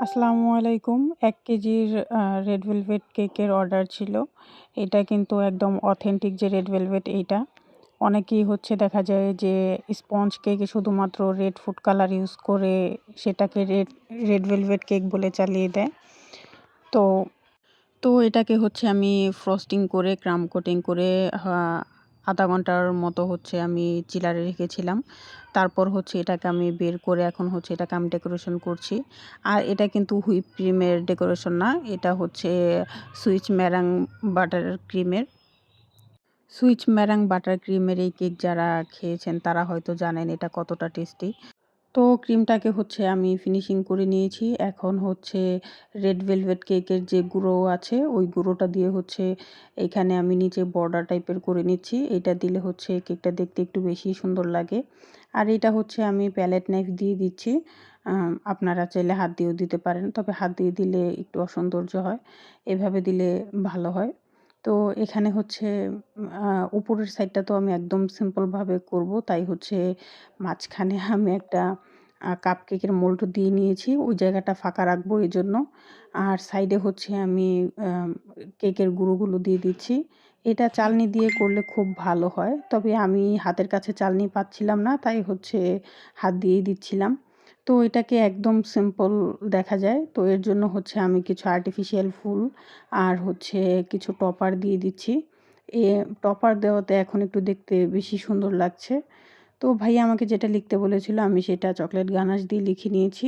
আসসালামু আলাইকুম। ১ কেজির রেড ভেলভেট কেকের অর্ডার ছিল। এটা কিন্তু একদম অথেন্টিক যে রেড ভেলভেট এইটা। অনেকেই দেখা যায় যে স্পঞ্জ কেকে শুধুমাত্র রেড ফুড কালার ইউজ করে সেটাকে রেড ভেলভেট কেক বলে চালিয়ে দেয়। তো তো এটাকে আমি ফ্রস্টিং করে ক্রাম্ব কোটিং করে হা ০.৫ ঘন্টার মতো আমি চিলারে রেখেছিলাম। তারপর এটাকে আমি বের করে এখন এটাকে আমি ডেকোরেশন করছি। আর এটা কিন্তু হুইপ ক্রিমের ডেকোরেশন না। এটা সুইচ মেরাং বাটার ক্রিমের। সুইচ মেরাং বাটার ক্রিমের এই কেক যারা খেয়েছেন তারা হয়তো জানেন এটা কতটা টেস্টি। তো ক্রিমটাকে আমি ফিনিশিং করে নিয়েছি। এখন রেড ভেলভেট কেকের যে গুঁড়ো আছে ওই গুঁড়োটা দিয়ে এইখানে আমি নিচে বর্ডার টাইপের করে নিচ্ছি। এটা দিলে কেকটা দেখতে একটু বেশি সুন্দর লাগে। আর এটা আমি প্যালেট নাইফ দিয়ে দিচ্ছি। আপনারা চাইলে হাত দিয়েও দিতে পারেন। তবে হাত দিয়ে দিলে একটু অসৌন্দর্য হয়। এভাবে দিলে ভালো হয়। তো এখানে উপরের সাইডটা তো আমি একদম সিম্পলভাবে করব। তাই মাঝখানে আমি একটা কাপকেকের মোল্ড দিয়ে নিয়েছি। ওই জায়গাটা ফাঁকা রাখবো এজন্য। আর সাইডে আমি কেকের গুঁড়োগুলো দিয়ে দিচ্ছি। এটা চালনি দিয়ে করলে খুব ভালো হয়। তবে আমি হাতের কাছে চালনি পাচ্ছিলাম না। তাই হাত দিয়েই দিচ্ছিলাম। তো এটাকে একদম সিম্পল দেখা যায়। তো এর জন্য আমি কিছু আর্টিফিশিয়াল ফুল আর কিছু টপার দিয়ে দিচ্ছি। এ টপার দেওয়াতে এখন একটু দেখতে বেশি সুন্দর লাগছে। তো ভাইয়া আমাকে যেটা লিখতে বলেছিল আমি সেটা চকলেট গানাশ দিয়ে লিখে নিয়েছি।